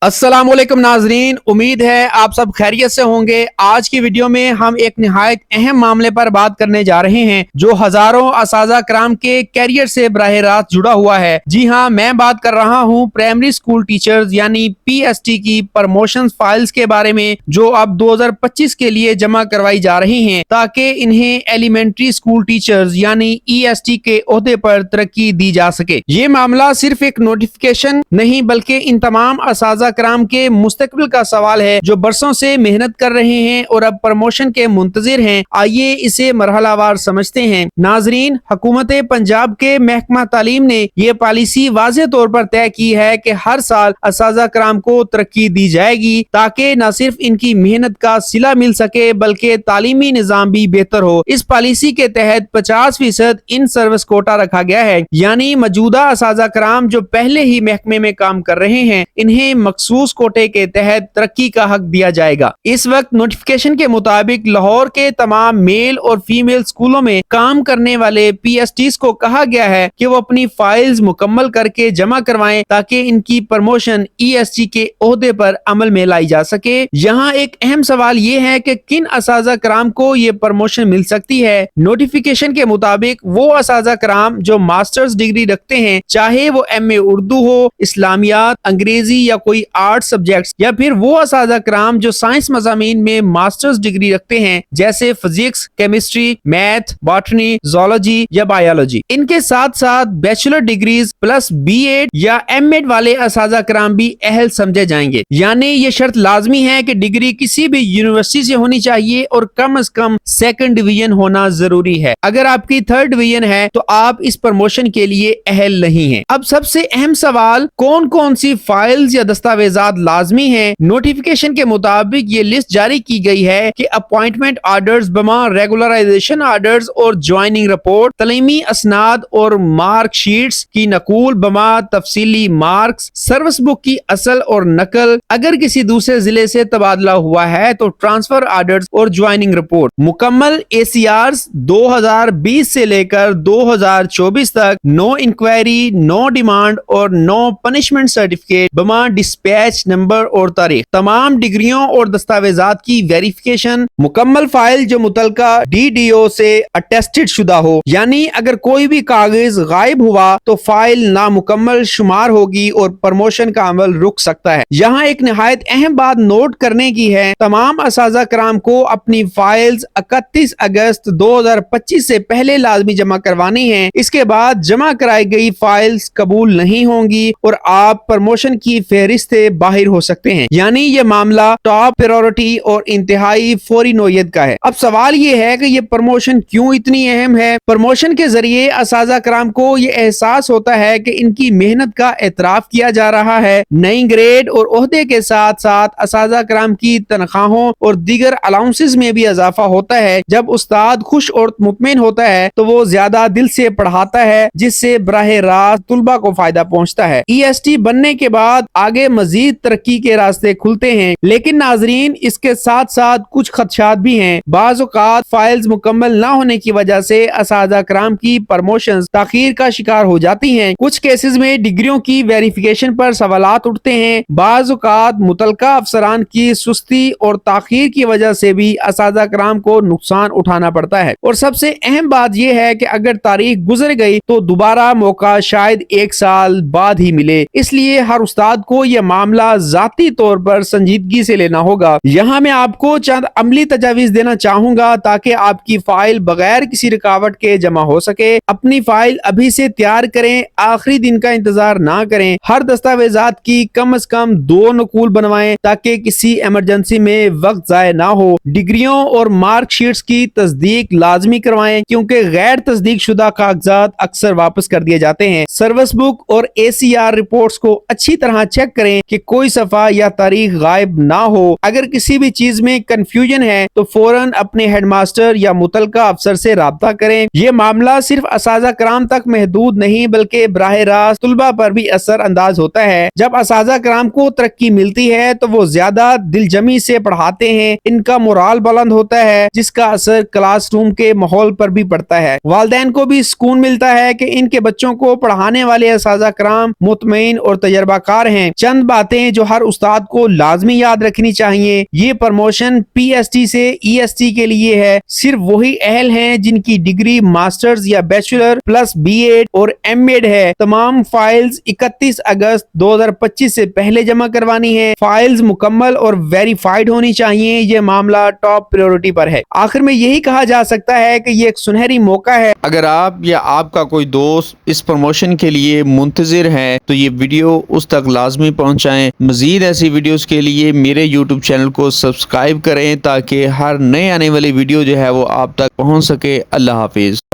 अस्सलाम वालेकुम नाजरीन, उम्मीद है आप सब खैरियत से होंगे। आज की वीडियो में हम एक निहायत अहम मामले पर बात करने जा रहे हैं जो हजारों असाजा कराम के कैरियर से बराह रास्त जुड़ा हुआ है। जी हाँ, मैं बात कर रहा हूँ प्राइमरी स्कूल टीचर्स यानी PST की प्रमोशन फाइल्स के बारे में, जो अब 2025 के लिए जमा करवाई जा रही हैं ताकि इन्हें एलिमेंट्री स्कूल टीचर्स यानी EST के ओहदे पर तरक्की दी जा सके। ये मामला सिर्फ एक नोटिफिकेशन नहीं बल्कि इन तमाम असाजा कराम के मुस्तकबिल का सवाल है जो बरसों से मेहनत कर रहे हैं और अब प्रमोशन के मुंतजिर हैं। आइए इसे मरहलावार समझते हैं। नाजरीन, हुकूमत पंजाब के महकमा तालीम ने यह पॉलिसी वाज़ेह तौर पर तय की है कि हर साल असाजा कराम को तरक्की दी जाएगी ताकि न सिर्फ इनकी मेहनत का सिला मिल सके बल्कि तालीमी निज़ाम भी बेहतर हो। इस पॉलिसी के तहत 50% इन सर्विस कोटा रखा गया है, यानी मौजूदा असाजा कराम जो पहले ही महकमे में काम कर रहे हैं इन्हें मखसूस कोटे के तहत तरक्की का हक दिया जाएगा। इस वक्त नोटिफिकेशन के मुताबिक लाहौर के तमाम मेल और फीमेल स्कूलों में काम करने वाले PSTs को कहा गया है कि वो अपनी फाइल्स मुकम्मल करके जमा करवाएं ताकि इनकी प्रमोशन EST के ओहदे पर अमल में लाई जा सके। यहाँ एक अहम सवाल ये है कि किन असाजा कराम को ये प्रमोशन मिल सकती है। नोटिफिकेशन के मुताबिक वो असाजा कराम जो मास्टर्स डिग्री रखते हैं, चाहे वो MA उर्दू हो, इस्लामियात, अंग्रेजी या कोई आर्ट सब्जेक्ट्स, या फिर वो असाजा कराम जो साइंस मज़ामीन में मास्टर्स डिग्री रखते हैं जैसे physics, chemistry, math, botany, zoology या बायोलॉजी। इनके साथ साथ बैचलर डिग्रीज प्लस B.Ed या M.Ed वाले असाजा कराम भी अहल समझे जाएंगे। यानी ये शर्त लाजमी है कि डिग्री किसी भी यूनिवर्सिटी से होनी चाहिए और कम से कम 2nd डिवीजन होना जरूरी है। अगर आपकी 3rd डिवीजन है तो आप इस प्रमोशन के लिए अहल नहीं हैं। अब सबसे अहम सवाल, कौन कौन सी फाइल्स या दस्तावेजात लाजमी हैं। नोटिफिकेशन के मुताबिक ये लिस्ट जारी की गई है कि अपॉइंटमेंट ऑर्डर्स बमा रेगुलराइजेशन ऑर्डर्स और ज्वाइनिंग रिपोर्ट, तलीमी असनाद और मार्क शीट्स की नकूल बमा तफसीली मार्क्स, सर्विस बुक की असल और नकल, अगर किसी दूसरे जिले से तबादला हुआ है तो ट्रांसफर ऑर्डर्स और ज्वाइनिंग रिपोर्ट, मुकम्मल ACRs 2020 से लेकर 2024 तक, नो इंक्वायरी, नो डिमांड और नो पनिशमेंट सर्टिफिकेट बमा डिस्पैच नंबर और तारीख, तमाम डिग्रियों और दस्तावेजात की वेरिफिकेशन, मुकम्मल फाइल जो मुतलका DDO से अटेस्टेड शुदा हो, यानी अगर कोई भी कागज गायब हुआ तो फाइल नामुकम्मल शुमार होगी और प्रमोशन का अमल रुक सकता है। यहाँ एक निहायत अहम बात नोट करने की है, तमाम असाजा कराम को अपनी फाइल्स 31 अगस्त 2025 से पहले लाजमी जमा करवानी है। इसके बाद जमा कराई गई फाइल्स कबूल नहीं होंगी और आप प्रमोशन की फहरिस्त से बाहर हो सकते हैं। यानी ये मामला टॉप प्रायोरिटी और इंतहाई फौरी नोयत का है। अब सवाल ये है कि ये प्रमोशन क्यों इतनी अहम है। प्रमोशन के जरिए असाजा कराम को ये एहसास होता है कि इनकी मेहनत का एतराफ किया जा रहा है। नई ग्रेड और ओहदे के साथ साथ असाजा कराम की तनख्वाहों और दीगर अलाउंसेस में भी इजाफा होता है। जब उस्ताद खुश और मुतमईन होता है तो वो ज्यादा दिल से पढ़ाता है, जिससे बराह रास्त तुलबा को फायदा पहुंचता है। EST बनने के बाद आगे मजीद तरक्की के रास्ते खुलते हैं, लेकिन नाजरीन इसके साथ साथ कुछ खदशात भी हैं। बाज़ औक़ात फाइल्स मुकम्मल ना होने की वजह से असाजा कराम की प्रमोशंस ताखीर का शिकार हो जाती हैं। कुछ केसेस में डिग्रियों की वेरिफिकेशन पर सवालात उठते हैं। बाज़ औक़ात मुतलका अफसरान की सुस्ती और ताखीर की वजह से भी असाजा कराम को नुकसान उठाना पड़ता है। और सबसे अहम बात यह है कि अगर तारीख गुजर गई तो दोबारा मौका शायद 1 साल बाद ही मिले। इसलिए हर उस्ताद को यह मामला जाती तौर पर संजीदगी से लेना होगा। यहाँ मैं आपको चंद अमली तजावीज देना चाहूंगा ताकि आपकी फाइल बगैर किसी रुकावट के जमा हो सके। अपनी फाइल अभी से तैयार करें, आखिरी दिन का इंतजार ना करें। हर दस्तावेजात की कम से कम 2 नकूल बनवाएं ताकि किसी इमरजेंसी में वक्त जाया ना हो। डिग्रियों और मार्क शीट्स की तस्दीक लाजमी करवाएं क्योंकि गैर तस्दीक शुदा कागजात अक्सर वापस कर दिए जाते हैं। सर्विस बुक और ACR रिपोर्ट्स को अच्छी तरह चेक करें कि कोई सफा या तारीख गायब ना हो। अगर किसी भी चीज में कंफ्यूजन है तो फौरन अपने हेडमास्टर या मुतलका अफसर से राब्ता करें। ये मामला सिर्फ असाजा कराम तक महदूद नहीं बल्कि बराह रास्त तुलबा पर भी असर अंदाज होता है। जब असाजा कराम को तरक्की मिलती है तो वो ज्यादा दिलजमी से पढ़ाते हैं, इनका मोराल बुलंद होता है जिसका असर क्लासरूम के माहौल पर भी पड़ता है। वालिदैन को भी सुकून मिलता है कि इनके बच्चों को पढ़ाने वाले असाजा कराम मुतमईन और तजर्बाकार हैं। चंद باتیں جو ہر استاد کو لازمی یاد رکھنی چاہیے، یہ پروموشن پی ایس ٹی سے ای ایس ٹی کے لیے ہے۔ صرف وہی اہل ہیں جن کی ڈگری ماسٹرز یا بیچلر پلس بی ایڈ اور ایم ایڈ ہے۔ تمام فائلز 31 اگست 2025 سے پہلے جمع کروانی ہے۔ فائلز مکمل اور ویریفائڈ ہونی چاہیے۔ یہ معاملہ ٹاپ پریورٹی پر ہے۔ آخر میں یہی کہا جا سکتا ہے کہ یہ ایک سنہری موقع ہے۔ اگر آپ یا آپ کا کوئی دوست اس پروموشن کے لیے منتظر ہے تو یہ ویڈیو اس تک لازمی پہنچائیں۔ مزید ایسی ویڈیوز کے لیے میرے یوٹیوب چینل کو سبسکرائب کریں تاکہ ہر نئے آنے والی ویڈیو جو ہے وہ آپ تک پہنچ سکے۔ اللہ حافظ۔